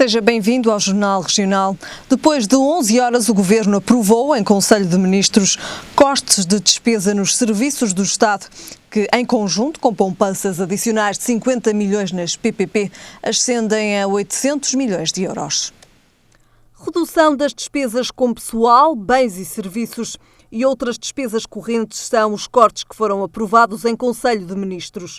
Seja bem-vindo ao Jornal Regional. Depois de 11 horas, o Governo aprovou, em Conselho de Ministros, cortes de despesa nos serviços do Estado, que, em conjunto, com poupanças adicionais de 50 milhões nas PPP, ascendem a 800 milhões de euros. Redução das despesas com pessoal, bens e serviços e outras despesas correntes são os cortes que foram aprovados em Conselho de Ministros.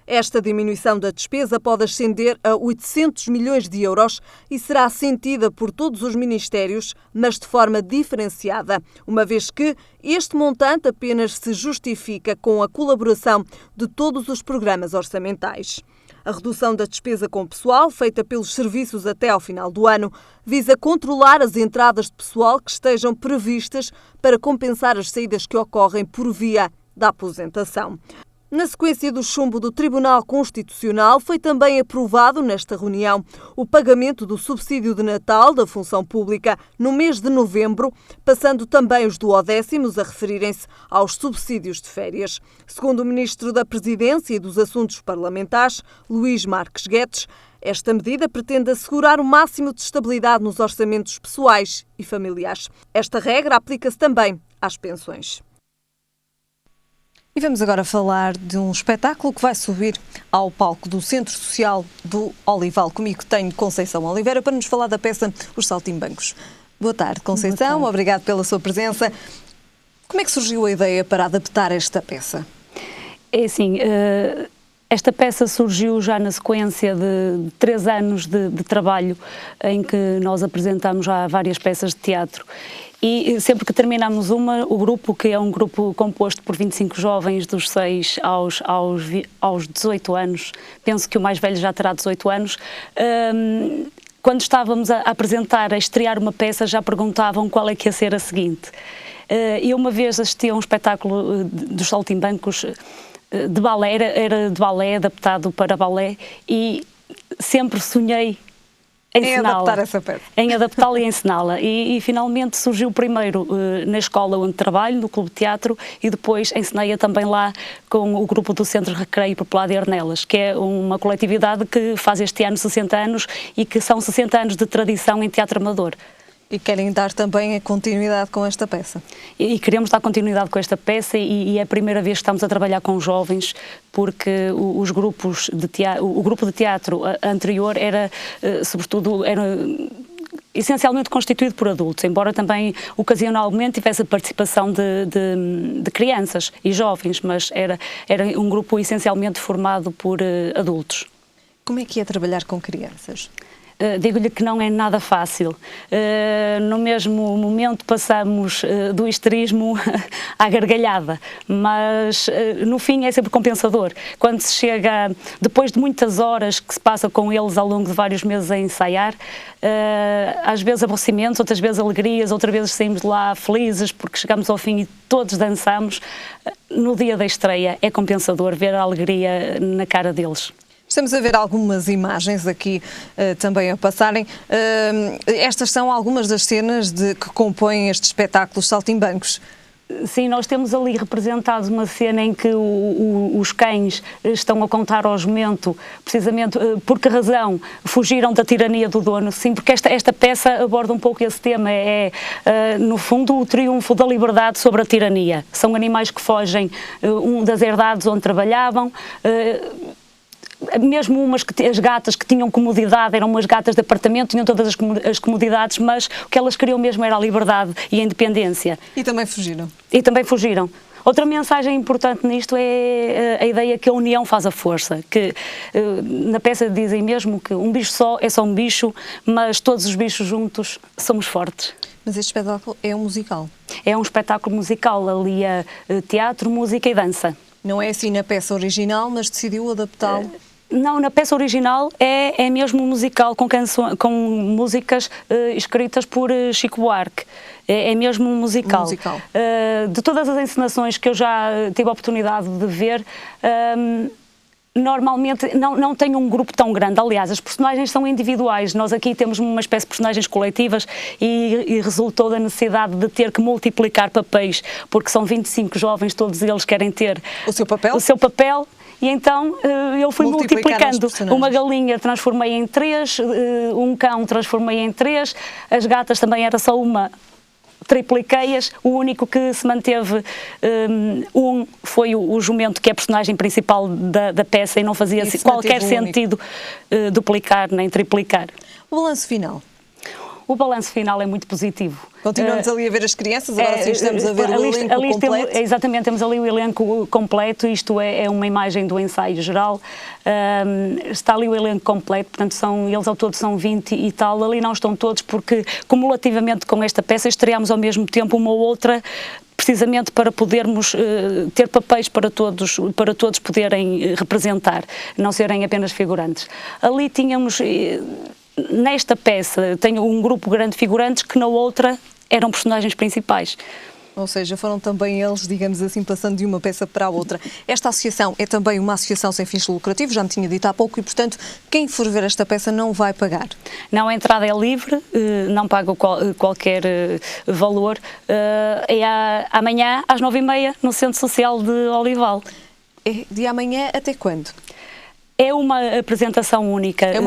Esta diminuição da despesa pode ascender a 800 milhões de euros e será sentida por todos os ministérios, mas de forma diferenciada, uma vez que este montante apenas se justifica com a colaboração de todos os programas orçamentais. A redução da despesa com pessoal, feita pelos serviços até ao final do ano, visa controlar as entradas de pessoal que estejam previstas para compensar as saídas que ocorrem por via da aposentação. Na sequência do chumbo do Tribunal Constitucional, foi também aprovado nesta reunião o pagamento do subsídio de Natal da função pública no mês de novembro, passando também os duodécimos a referirem-se aos subsídios de férias. Segundo o Ministro da Presidência e dos Assuntos Parlamentares, Luís Marques Guedes, esta medida pretende assegurar o máximo de estabilidade nos orçamentos pessoais e familiares. Esta regra aplica-se também às pensões. E vamos agora falar de um espetáculo que vai subir ao palco do Centro Social do Olival. Comigo tenho Conceição Oliveira para nos falar da peça Os Saltimbancos. Boa tarde, Conceição. Boa tarde. Obrigado pela sua presença. Como é que surgiu a ideia para adaptar esta peça? É assim, esta peça surgiu já na sequência de 3 anos de trabalho em que nós apresentamos já várias peças de teatro. E sempre que terminamos o grupo, que é um grupo composto por 25 jovens dos 6 aos 18 anos, penso que o mais velho já terá 18 anos, quando estávamos a apresentar, a estrear uma peça, já perguntavam qual é que ia ser a seguinte. Eu uma vez assisti a um espetáculo dos Saltimbancos de balé, era de balé, adaptado para balé, e sempre sonhei em adaptar essa peça. Em adaptá-la e ensiná-la. E finalmente surgiu primeiro na escola onde trabalho, no Clube de Teatro, e depois ensinei-a também lá com o grupo do Centro Recreio Popular de Arnelas, que é uma coletividade que faz este ano 60 anos e que são 60 anos de tradição em teatro amador. E querem dar também a continuidade com esta peça? E queremos dar continuidade com esta peça e é a primeira vez que estamos a trabalhar com jovens, porque os grupos de teatro, o grupo de teatro anterior era, sobretudo, essencialmente constituído por adultos, embora também ocasionalmente tivesse a participação de crianças e jovens, mas era um grupo essencialmente formado por adultos. Como é que é trabalhar com crianças? Digo-lhe que não é nada fácil. No mesmo momento passamos do histerismo à gargalhada, mas no fim é sempre compensador. Quando se chega, depois de muitas horas que se passa com eles ao longo de vários meses a ensaiar, às vezes aborrecimentos, outras vezes alegrias, outras vezes saímos de lá felizes porque chegamos ao fim e todos dançamos. No dia da estreia é compensador ver a alegria na cara deles. Estamos a ver algumas imagens aqui também a passarem. Estas são algumas das cenas que compõem este espetáculo Saltimbancos. Sim, nós temos ali representados uma cena em que os cães estão a contar ao jumento, precisamente por que razão fugiram da tirania do dono. Sim, porque esta peça aborda um pouco esse tema, no fundo, o triunfo da liberdade sobre a tirania. São animais que fogem das herdades onde trabalhavam, mesmo as gatas que tinham comodidade, eram umas gatas de apartamento, tinham todas as comodidades, mas o que elas queriam mesmo era a liberdade e a independência. E também fugiram. Outra mensagem importante nisto é a ideia que a união faz a força, que na peça dizem mesmo que um bicho só é só um bicho, mas todos os bichos juntos somos fortes. Mas este espetáculo é um musical? É um espetáculo musical, alia teatro, música e dança. Não é assim na peça original, mas decidiu adaptá-lo? Não, na peça original é mesmo um musical com músicas escritas por Chico Buarque. É mesmo um musical. De todas as encenações que eu já tive a oportunidade de ver, normalmente não tem um grupo tão grande. Aliás, as personagens são individuais. Nós aqui temos uma espécie de personagens coletivas e resultou da necessidade de ter que multiplicar papéis, porque são 25 jovens, todos eles querem ter o seu papel E então eu fui multiplicando. Uma galinha transformei em 3, um cão transformei em 3, as gatas também era só uma, tripliquei-as. O único que se manteve foi o jumento, que é a personagem principal da peça, e não fazia qualquer sentido duplicar nem triplicar. O balanço final? O balanço final é muito positivo. Continuamos ali a ver as crianças, agora sim estamos a ver o elenco completo. Exatamente, temos ali o elenco completo, isto é uma imagem do ensaio geral. Está ali o elenco completo, portanto eles ao todo são 20 e tal, ali não estão todos porque, cumulativamente com esta peça, estreámos ao mesmo tempo uma ou outra, precisamente para podermos ter papéis para todos poderem representar, não serem apenas figurantes. Ali tínhamos... Nesta peça tenho um grupo grande de figurantes que na outra eram personagens principais. Ou seja, foram também eles, digamos assim, passando de uma peça para a outra. Esta associação é também uma associação sem fins lucrativos, já me tinha dito há pouco, e portanto quem for ver esta peça não vai pagar. Não, a entrada é livre, não paga qualquer valor. É amanhã às 9h30 no Centro Social de Olival. É de amanhã até quando? É uma apresentação única. É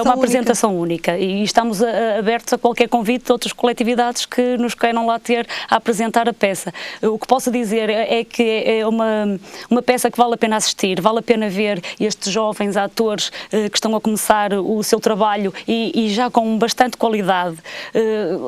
uma apresentação única e estamos abertos a qualquer convite de outras coletividades que nos queiram lá ter a apresentar a peça. O que posso dizer é que é uma peça que vale a pena assistir, vale a pena ver estes jovens atores que estão a começar o seu trabalho e já com bastante qualidade.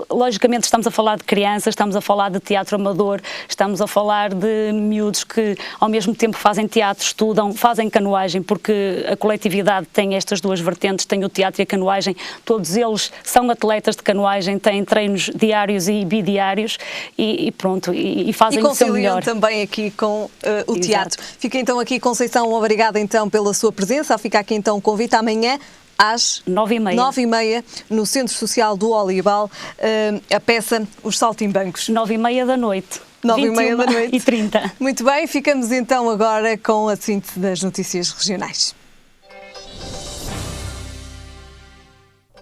Logicamente estamos a falar de crianças, estamos a falar de teatro amador, estamos a falar de miúdos que ao mesmo tempo fazem teatro, estudam, fazem canoagem, porque a coletividade tem estas duas vertentes, tem o teatro e a canoagem, todos eles são atletas de canoagem, têm treinos diários e bidiários e pronto, e fazem o seu melhor. E conciliam também aqui com o teatro. Fica então aqui, Conceição, obrigada então pela sua presença, fica aqui então o convite amanhã às 9h30 no Centro Social do Olival, a peça Os Saltimbancos. 9h30 da noite. 9h30 da noite. E 30. Muito bem, ficamos então agora com a síntese das notícias regionais.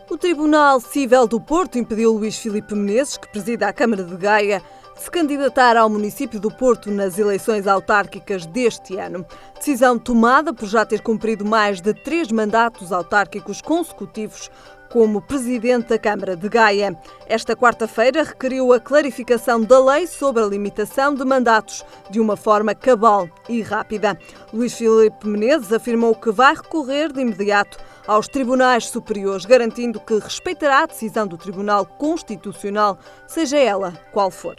O Tribunal Cível do Porto impediu Luís Filipe Menezes, que presida a Câmara de Gaia, de se candidatar ao município do Porto nas eleições autárquicas deste ano. Decisão tomada por já ter cumprido mais de 3 mandatos autárquicos consecutivos como presidente da Câmara de Gaia. Esta quarta-feira requeriu a clarificação da lei sobre a limitação de mandatos de uma forma cabal e rápida. Luís Filipe Menezes afirmou que vai recorrer de imediato aos tribunais superiores, garantindo que respeitará a decisão do Tribunal Constitucional, seja ela qual for.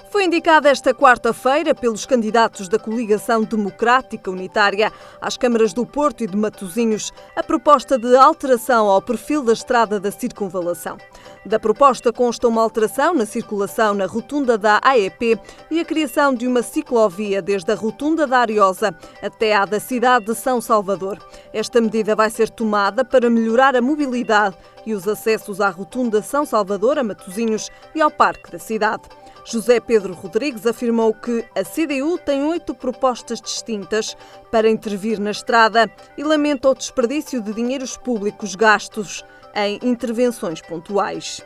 Foi indicada esta quarta-feira pelos candidatos da Coligação Democrática Unitária às câmaras do Porto e de Matosinhos a proposta de alteração ao perfil da estrada da circunvalação. Da proposta consta uma alteração na circulação na rotunda da AEP e a criação de uma ciclovia desde a rotunda da Ariosa até à da cidade de São Salvador. Esta medida vai ser tomada para melhorar a mobilidade e os acessos à rotunda São Salvador, a Matosinhos e ao Parque da cidade. José Pedro Rodrigues afirmou que a CDU tem 8 propostas distintas para intervir na estrada e lamenta o desperdício de dinheiros públicos gastos em intervenções pontuais.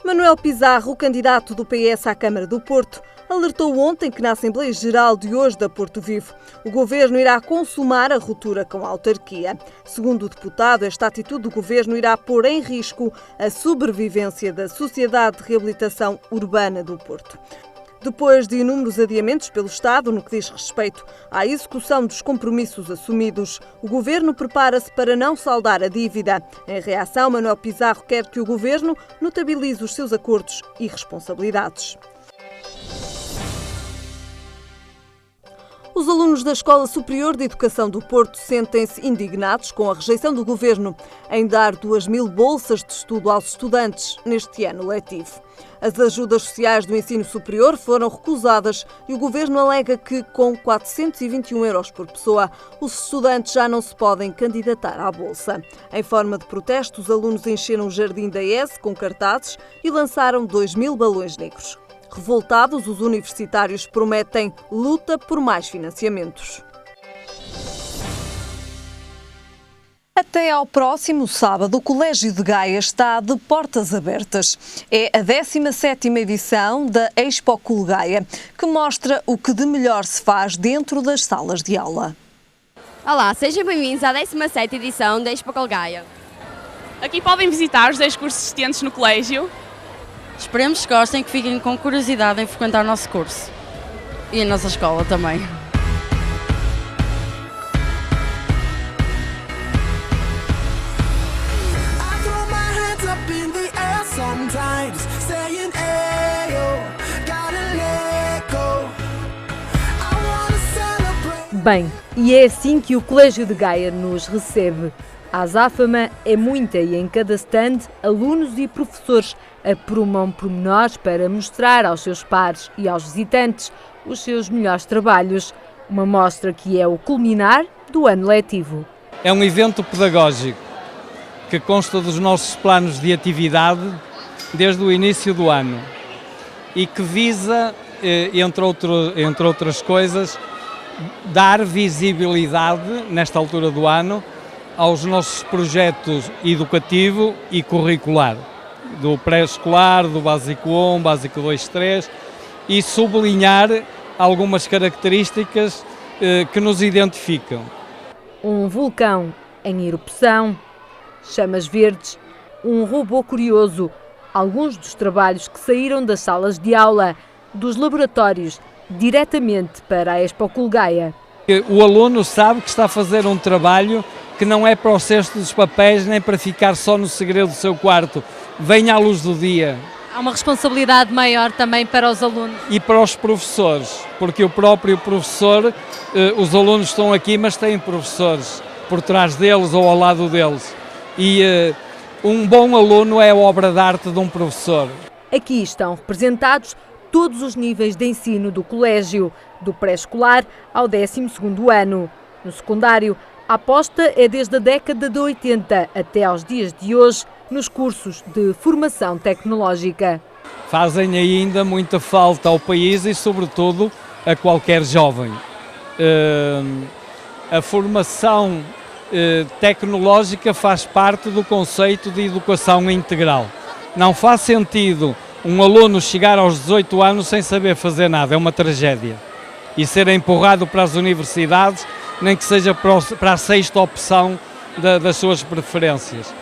Manuel Pizarro, candidato do PS à Câmara do Porto, alertou ontem que na Assembleia Geral de hoje da Porto Vivo o Governo irá consumar a ruptura com a autarquia. Segundo o deputado, esta atitude do Governo irá pôr em risco a sobrevivência da Sociedade de Reabilitação Urbana do Porto. Depois de inúmeros adiamentos pelo Estado no que diz respeito à execução dos compromissos assumidos, o Governo prepara-se para não saldar a dívida. Em reação, Manuel Pizarro quer que o Governo notabilize os seus acordos e responsabilidades. Os alunos da Escola Superior de Educação do Porto sentem-se indignados com a rejeição do Governo em dar 2.000 bolsas de estudo aos estudantes neste ano letivo. As ajudas sociais do ensino superior foram recusadas e o Governo alega que, com 421 € por pessoa, os estudantes já não se podem candidatar à bolsa. Em forma de protesto, os alunos encheram o jardim da ES com cartazes e lançaram 2.000 balões negros. Revoltados, os universitários prometem luta por mais financiamentos. Até ao próximo sábado, o Colégio de Gaia está de portas abertas. É a 17ª edição da Expo Cool Gaia, que mostra o que de melhor se faz dentro das salas de aula. Olá, sejam bem-vindos à 17ª edição da Expo Cool Gaia. Aqui podem visitar os 10 cursos existentes no colégio. Esperemos que gostem e que fiquem com curiosidade em frequentar o nosso curso e a nossa escola também. Bem, e é assim que o Colégio de Gaia nos recebe. A azáfama é muita e em cada stand, alunos e professores aprumam pormenores para mostrar aos seus pares e aos visitantes os seus melhores trabalhos. Uma mostra que é o culminar do ano letivo. É um evento pedagógico que consta dos nossos planos de atividade desde o início do ano e que visa, entre outras coisas, dar visibilidade, nesta altura do ano, aos nossos projetos educativo e curricular, do pré-escolar, do Básico 1, Básico 2, 3, e sublinhar algumas características que nos identificam. Um vulcão em erupção, chamas verdes, um robô curioso, alguns dos trabalhos que saíram das salas de aula, dos laboratórios, diretamente para a Expo Cool Gaia. O aluno sabe que está a fazer um trabalho que não é para o cesto dos papéis nem para ficar só no segredo do seu quarto. Venha à luz do dia. Há uma responsabilidade maior também para os alunos. E para os professores, porque o próprio professor, os alunos estão aqui, mas têm professores por trás deles ou ao lado deles. E um bom aluno é a obra de arte de um professor. Aqui estão representados todos os níveis de ensino do colégio, do pré-escolar ao 12º ano. No secundário, a aposta é desde a década de 80 até aos dias de hoje nos cursos de formação tecnológica. Fazem ainda muita falta ao país e, sobretudo, a qualquer jovem. A formação tecnológica faz parte do conceito de educação integral. Não faz sentido um aluno chegar aos 18 anos sem saber fazer nada, é uma tragédia. E ser empurrado para as universidades, nem que seja para a 6ª opção das suas preferências.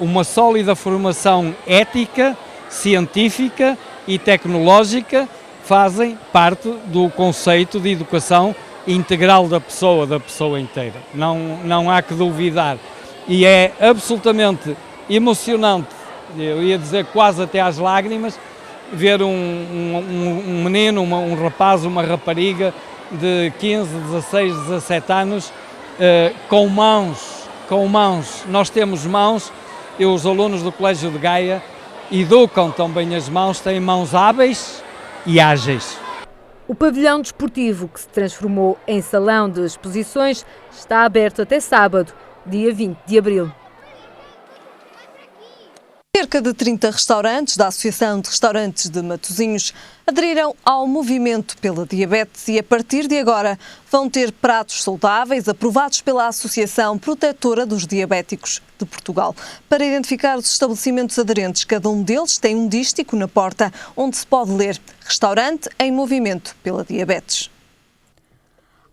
Uma sólida formação ética, científica e tecnológica fazem parte do conceito de educação integral da pessoa inteira. Não há que duvidar. E é absolutamente emocionante, eu ia dizer quase até às lágrimas, ver um menino, um rapaz, uma rapariga de 15, 16, 17 anos com mãos. Nós temos mãos e os alunos do Colégio de Gaia educam também as mãos, têm mãos hábeis e ágeis. O pavilhão desportivo, que se transformou em salão de exposições, está aberto até sábado, dia 20 de abril. Cerca de 30 restaurantes da Associação de Restaurantes de Matosinhos aderiram ao movimento pela diabetes e, a partir de agora, vão ter pratos saudáveis aprovados pela Associação Protetora dos Diabéticos de Portugal. Para identificar os estabelecimentos aderentes, cada um deles tem um dístico na porta onde se pode ler "Restaurante em Movimento pela Diabetes".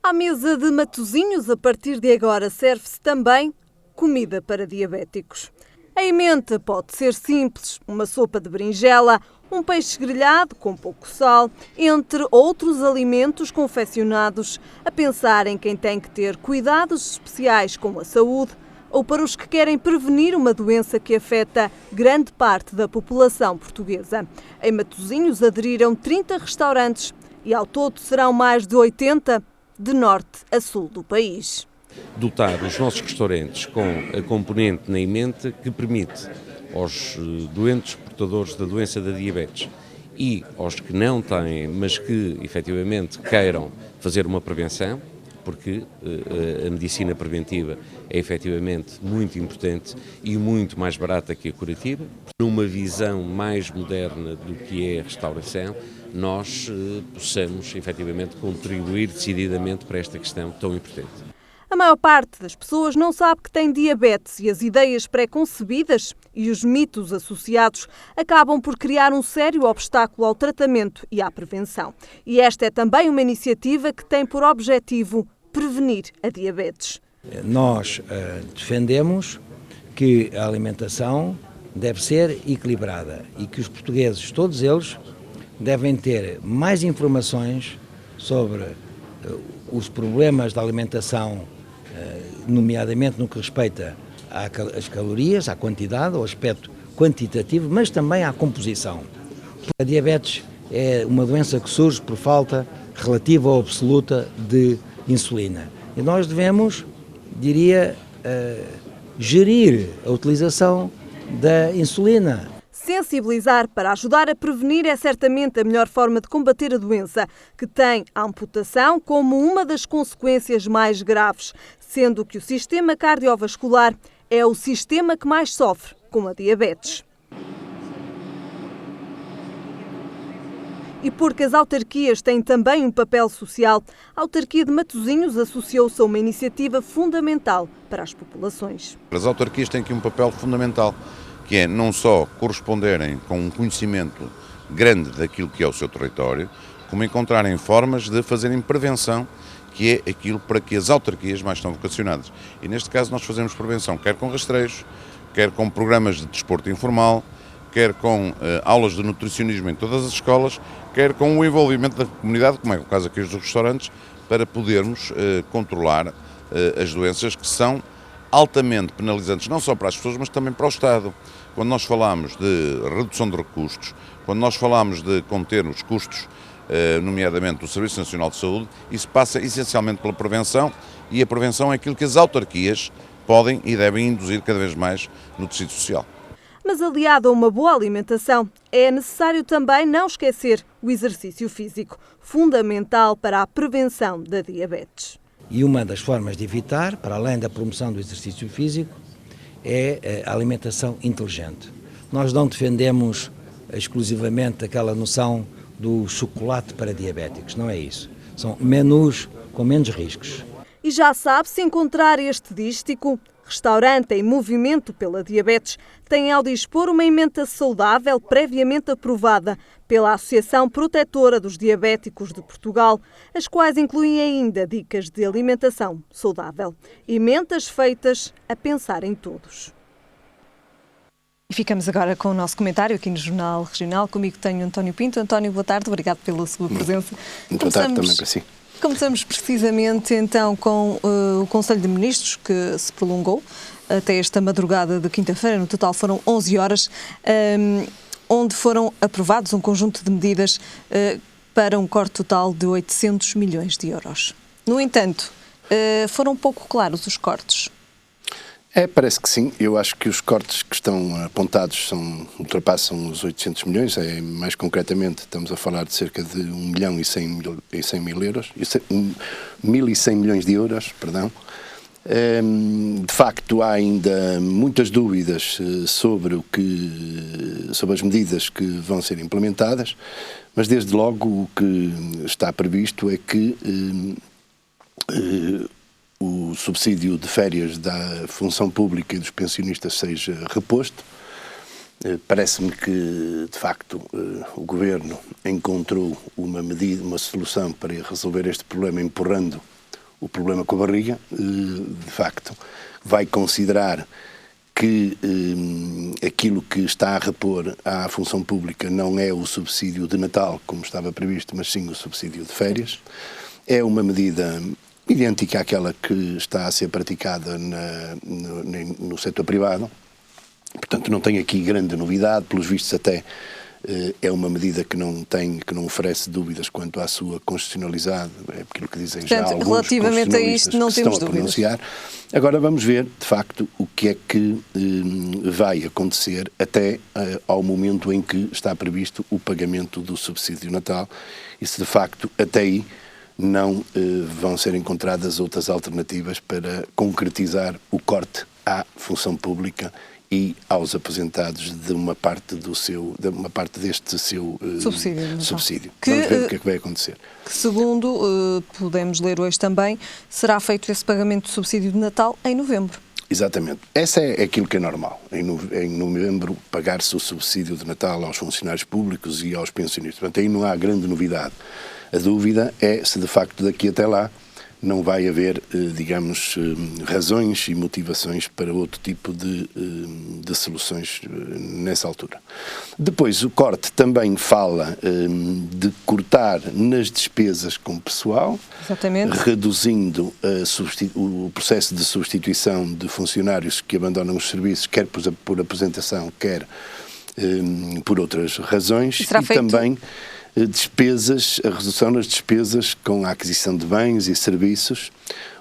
À mesa de Matosinhos, a partir de agora, serve-se também comida para diabéticos. A emenda pode ser simples, uma sopa de berinjela, um peixe grelhado com pouco sal, entre outros alimentos confeccionados a pensar em quem tem que ter cuidados especiais com a saúde ou para os que querem prevenir uma doença que afeta grande parte da população portuguesa. Em Matosinhos aderiram 30 restaurantes e ao todo serão mais de 80 de norte a sul do país. Dotar os nossos restaurantes com a componente na emenda que permite aos doentes portadores da doença da diabetes e aos que não têm, mas que efetivamente queiram fazer uma prevenção, porque a medicina preventiva é efetivamente muito importante e muito mais barata que a curativa. Numa visão mais moderna do que é a restauração, nós possamos efetivamente contribuir decididamente para esta questão tão importante. A maior parte das pessoas não sabe que tem diabetes e as ideias pré-concebidas e os mitos associados acabam por criar um sério obstáculo ao tratamento e à prevenção. E esta é também uma iniciativa que tem por objetivo prevenir a diabetes. Nós defendemos que a alimentação deve ser equilibrada e que os portugueses, todos eles, devem ter mais informações sobre os problemas da alimentação, nomeadamente no que respeita às calorias, à quantidade, ao aspecto quantitativo, mas também à composição. A diabetes é uma doença que surge por falta relativa ou absoluta de insulina. E nós devemos, diria, gerir a utilização da insulina. Sensibilizar para ajudar a prevenir é certamente a melhor forma de combater a doença, que tem a amputação como uma das consequências mais graves, sendo que o sistema cardiovascular é o sistema que mais sofre com a diabetes. E porque as autarquias têm também um papel social, a autarquia de Matosinhos associou-se a uma iniciativa fundamental para as populações. As autarquias têm aqui um papel fundamental, que é não só corresponderem com um conhecimento grande daquilo que é o seu território, como encontrarem formas de fazerem prevenção, que é aquilo para que as autarquias mais estão vocacionadas. E neste caso nós fazemos prevenção, quer com rastreios, quer com programas de desporto informal, quer com aulas de nutricionismo em todas as escolas, quer com o envolvimento da comunidade, como é o caso aqui dos restaurantes, para podermos controlar as doenças que são altamente penalizantes, não só para as pessoas, mas também para o Estado. Quando nós falamos de redução de recursos, quando nós falamos de conter os custos, nomeadamente do Serviço Nacional de Saúde, isso passa essencialmente pela prevenção, e a prevenção é aquilo que as autarquias podem e devem induzir cada vez mais no tecido social. Mas aliado a uma boa alimentação, é necessário também não esquecer o exercício físico, fundamental para a prevenção da diabetes. E uma das formas de evitar, para além da promoção do exercício físico, é a alimentação inteligente. Nós não defendemos exclusivamente aquela noção do chocolate para diabéticos, não é isso. São menus com menos riscos. E já sabe, se encontrar este dístico, restaurante em movimento pela diabetes, tem ao dispor uma emenda saudável previamente aprovada pela Associação Protetora dos Diabéticos de Portugal, as quais incluem ainda dicas de alimentação saudável. Emendas feitas a pensar em todos. E ficamos agora com o nosso comentário aqui no Jornal Regional. Comigo tenho António Pinto. António, boa tarde, obrigado pela sua presença. Muito boa tarde também para si. Começamos precisamente então com o Conselho de Ministros, que se prolongou até esta madrugada de quinta-feira. No total foram 11 horas, onde foram aprovados um conjunto de medidas para um corte total de 800 milhões de euros. No entanto, foram pouco claros os cortes. Parece que sim. Eu acho que os cortes que estão apontados ultrapassam os 800 milhões. Mais concretamente, estamos a falar de cerca de 1.100.000 euros. 1.100 milhões de euros, perdão. De facto, há ainda muitas dúvidas sobre as medidas que vão ser implementadas, mas desde logo o que está previsto é que o subsídio de férias da função pública e dos pensionistas seja reposto. Parece-me que, de facto, o Governo encontrou uma solução para resolver este problema, empurrando o problema com a barriga. De facto, vai considerar que aquilo que está a repor à função pública não é o subsídio de Natal, como estava previsto, mas sim o subsídio de férias. É uma medida idêntica àquela que está a ser praticada no setor privado. Portanto, não tem aqui grande novidade, pelos vistos até é uma medida que não oferece dúvidas quanto à sua constitucionalidade, é aquilo que dizem. Portanto, já alguns relativamente a isto não temos dúvidas. Agora vamos ver, de facto, o que é que vai acontecer até ao momento em que está previsto o pagamento do subsídio de Natal, e se de facto até aí não vão ser encontradas outras alternativas para concretizar o corte à função pública e aos aposentados de uma parte deste seu subsídio. Vamos ver o que é que vai acontecer. Que, segundo podemos ler hoje também, será feito esse pagamento de subsídio de Natal em novembro. Exatamente. Essa é aquilo que é normal. Em novembro, pagar-se o subsídio de Natal aos funcionários públicos e aos pensionistas. Portanto, aí não há grande novidade. A dúvida é se, de facto, daqui até lá não vai haver, digamos, razões e motivações para outro tipo de soluções nessa altura. Depois, o corte também fala de cortar nas despesas com pessoal, exatamente, reduzindo o processo de substituição de funcionários que abandonam os serviços, quer por aposentação, quer por outras razões, e também a redução nas despesas com a aquisição de bens e serviços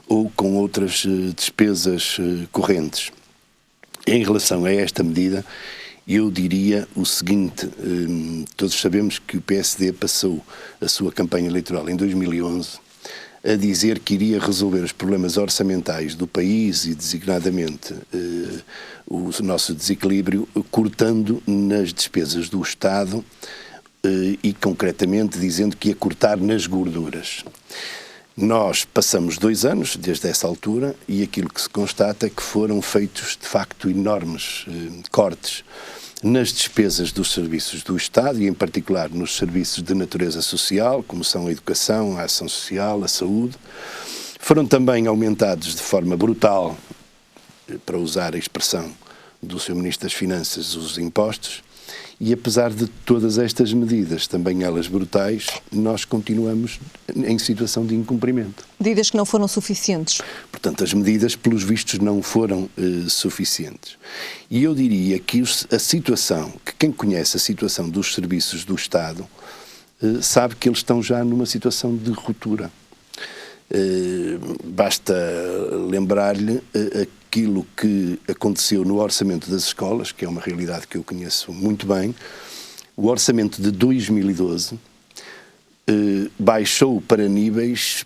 ou com outras despesas correntes. Em relação a esta medida, eu diria o seguinte: todos sabemos que o PSD passou a sua campanha eleitoral em 2011 a dizer que iria resolver os problemas orçamentais do país e, designadamente, o nosso desequilíbrio, cortando nas despesas do Estado, e concretamente dizendo que ia cortar nas gorduras. Nós passamos 2 anos desde essa altura e aquilo que se constata é que foram feitos de facto enormes cortes nas despesas dos serviços do Estado e em particular nos serviços de natureza social, como são a educação, a ação social, a saúde. Foram também aumentados de forma brutal, para usar a expressão do Sr. Ministro das Finanças, os impostos. E apesar de todas estas medidas, também elas brutais, nós continuamos em situação de incumprimento. Medidas que não foram suficientes. Portanto, as medidas, pelos vistos, não foram suficientes. E eu diria que quem conhece a situação dos serviços do Estado, sabe que eles estão já numa situação de ruptura. Basta lembrar-lhe aquilo que aconteceu no orçamento das escolas, que é uma realidade que eu conheço muito bem. O orçamento de 2012 baixou para níveis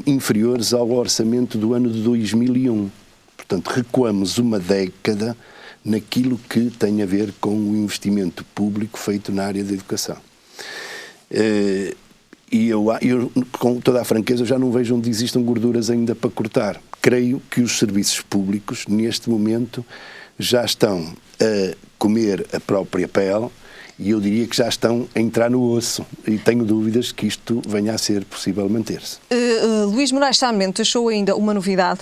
inferiores ao orçamento do ano de 2001. Portanto, recuamos uma década naquilo que tem a ver com o investimento público feito na área da educação. E eu, com toda a franqueza, já não vejo onde existam gorduras ainda para cortar. Creio que os serviços públicos, neste momento, já estão a comer a própria pele e eu diria que já estão a entrar no osso. E tenho dúvidas que isto venha a ser possível manter-se. Luís Moraes Sarmento deixou ainda uma novidade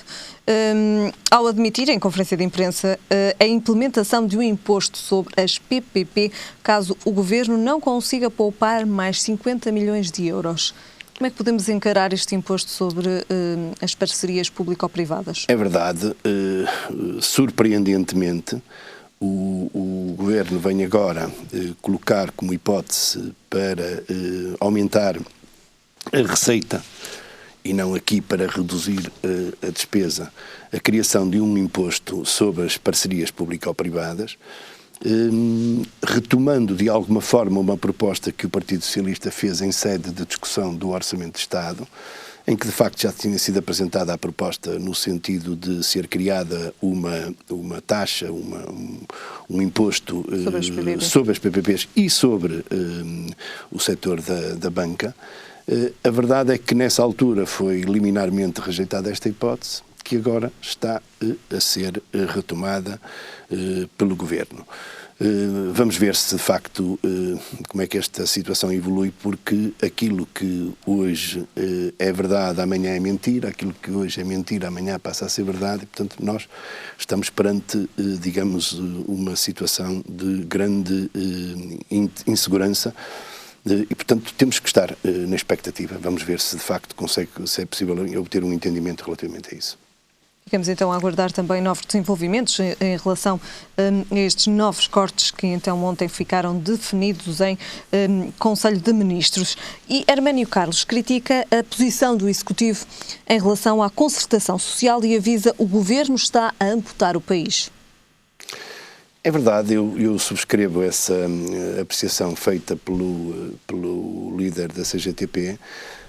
ao admitir em conferência de imprensa a implementação de um imposto sobre as PPP, caso o Governo não consiga poupar mais 50 milhões de euros. Como é que podemos encarar este imposto sobre as parcerias público-privadas? É verdade, surpreendentemente, o Governo vem agora colocar como hipótese para aumentar a receita e não aqui para reduzir a despesa, a criação de um imposto sobre as parcerias público-privadas, retomando de alguma forma uma proposta que o Partido Socialista fez em sede de discussão do Orçamento de Estado, em que de facto já tinha sido apresentada a proposta no sentido de ser criada uma taxa, um imposto sobre as PPPs e sobre o setor da banca. A verdade é que nessa altura foi liminarmente rejeitada esta hipótese, que agora está a ser retomada pelo Governo. Vamos ver se de facto como é que esta situação evolui, porque aquilo que hoje é verdade, amanhã é mentira, aquilo que hoje é mentira, amanhã passa a ser verdade, e portanto nós estamos perante, digamos, uma situação de grande insegurança. E, portanto, temos que estar na expectativa. Vamos ver se, de facto, se é possível obter um entendimento relativamente a isso. Ficamos, então, a aguardar também novos desenvolvimentos em relação a estes novos cortes que, então, ontem ficaram definidos em Conselho de Ministros. E Arménio Carlos critica a posição do Executivo em relação à concertação social e avisa o Governo está a amputar o país. É verdade, eu subscrevo essa apreciação feita pelo líder da CGTP,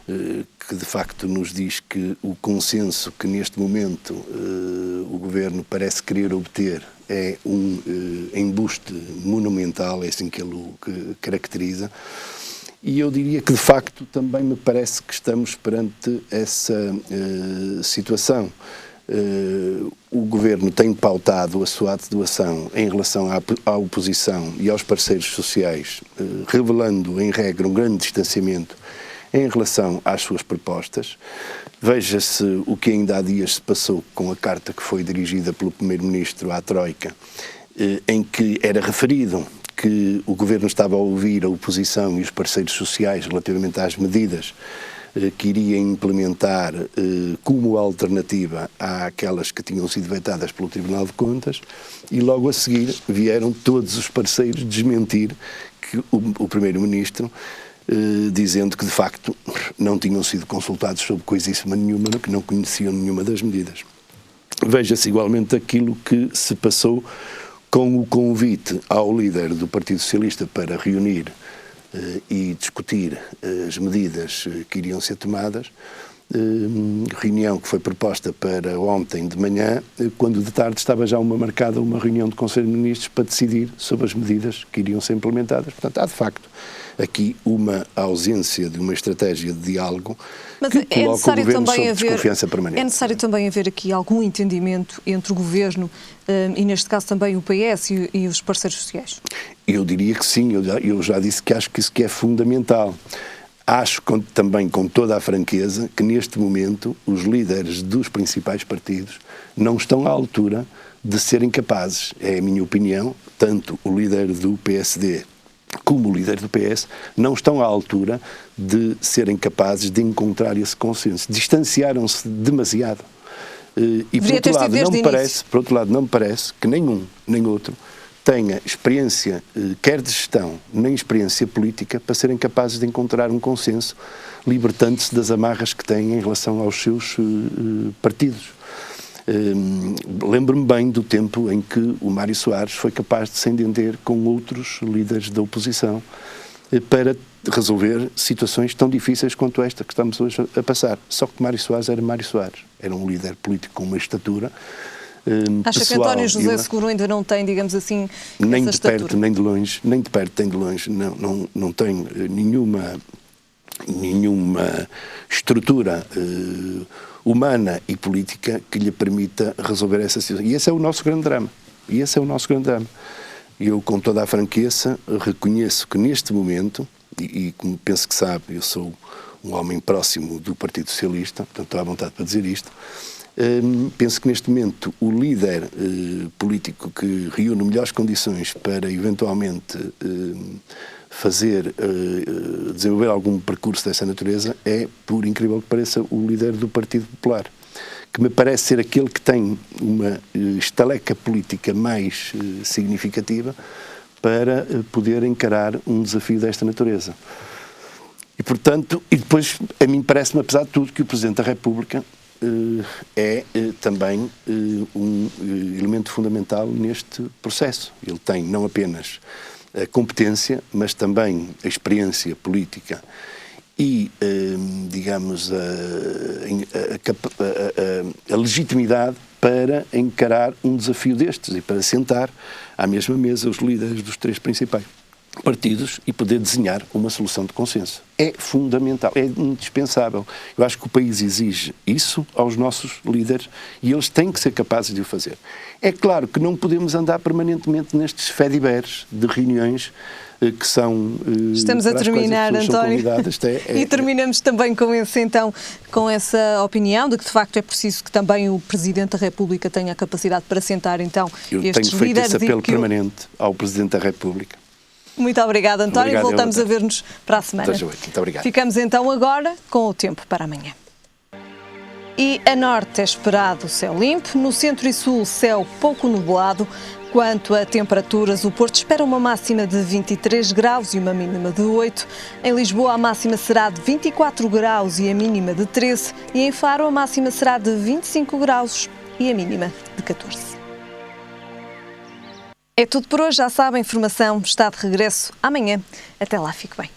que de facto nos diz que o consenso que neste momento o Governo parece querer obter é um embuste monumental, é assim que ele o caracteriza. E eu diria que, de facto, também me parece que estamos perante essa situação. O Governo tem pautado a sua atuação em relação à oposição e aos parceiros sociais, revelando, em regra, um grande distanciamento em relação às suas propostas. Veja-se o que ainda há dias se passou com a carta que foi dirigida pelo Primeiro-Ministro à Troika, em que era referido que o Governo estava a ouvir a oposição e os parceiros sociais relativamente às medidas que iria implementar como alternativa àquelas que tinham sido vetadas pelo Tribunal de Contas, e logo a seguir vieram todos os parceiros desmentir que o Primeiro-Ministro, dizendo que de facto não tinham sido consultados sobre coisíssima nenhuma, que não conheciam nenhuma das medidas. Veja-se igualmente aquilo que se passou com o convite ao líder do Partido Socialista para reunir e discutir as medidas que iriam ser tomadas, reunião que foi proposta para ontem de manhã, quando de tarde estava já marcada uma reunião do Conselho de Ministros para decidir sobre as medidas que iriam ser implementadas. Portanto, há de facto aqui uma ausência de uma estratégia de diálogo. Mas que coloca o Governo sob desconfiança permanente. É necessário também haver aqui algum entendimento entre o Governo e, neste caso, também o PS e os parceiros sociais? Eu diria que sim, eu já disse que acho que isso que é fundamental. Acho também, com toda a franqueza, que neste momento os líderes dos principais partidos não estão à altura de serem capazes, é a minha opinião, tanto o líder do PSD como o líder do PS, não estão à altura de serem capazes de encontrar esse consenso. Distanciaram-se demasiado. E por outro lado, não me parece que nenhum nem outro tenha experiência, quer de gestão, nem experiência política, para serem capazes de encontrar um consenso, libertando-se das amarras que têm em relação aos seus partidos. Lembro-me bem do tempo em que o Mário Soares foi capaz de se entender com outros líderes da oposição para resolver situações tão difíceis quanto esta que estamos hoje a passar. Só que Mário Soares era Mário Soares, era um líder político com uma estatura Acha pessoal, que António José Seguro ainda não tem, digamos assim, nem essa de estatura? perto, nem de longe, nem de perto, nem de longe, não tem nenhuma estrutura humana e política que lhe permita resolver essa situação. E esse é o nosso grande drama. Eu, com toda a franqueza, reconheço que neste momento, e como penso que sabe, eu sou um homem próximo do Partido Socialista, portanto estou à vontade para dizer isto, penso que neste momento o líder político que reúne melhores condições para eventualmente desenvolver algum percurso dessa natureza é, por incrível que pareça, o líder do Partido Popular, que me parece ser aquele que tem uma estaleca política mais significativa para poder encarar um desafio desta natureza. E, portanto, e depois, a mim parece-me, apesar de tudo, que o Presidente da República é também um elemento fundamental neste processo. Ele tem não apenas a competência, mas também a experiência política e, digamos, a legitimidade para encarar um desafio destes e para sentar à mesma mesa os líderes dos três principais partidos e poder desenhar uma solução de consenso. É fundamental, é indispensável. Eu acho que o país exige isso aos nossos líderes e eles têm que ser capazes de o fazer. É claro que não podemos andar permanentemente nestes fediveres de reuniões que são... Estamos a terminar, António. E terminamos também com essa opinião de que de facto é preciso que também o Presidente da República tenha a capacidade para sentar então estes líderes. Eu tenho feito esse apelo permanente ao Presidente da República. Muito obrigada, António. Obrigado, voltamos a ver-nos para a semana. Muito obrigado. Ficamos então agora com o tempo para amanhã. E a norte é esperado céu limpo, no centro e sul céu pouco nublado. Quanto a temperaturas, o Porto espera uma máxima de 23 graus e uma mínima de 8. Em Lisboa a máxima será de 24 graus e a mínima de 13. E em Faro a máxima será de 25 graus e a mínima de 14. É tudo por hoje, já sabem, a informação está de regresso amanhã. Até lá, fique bem.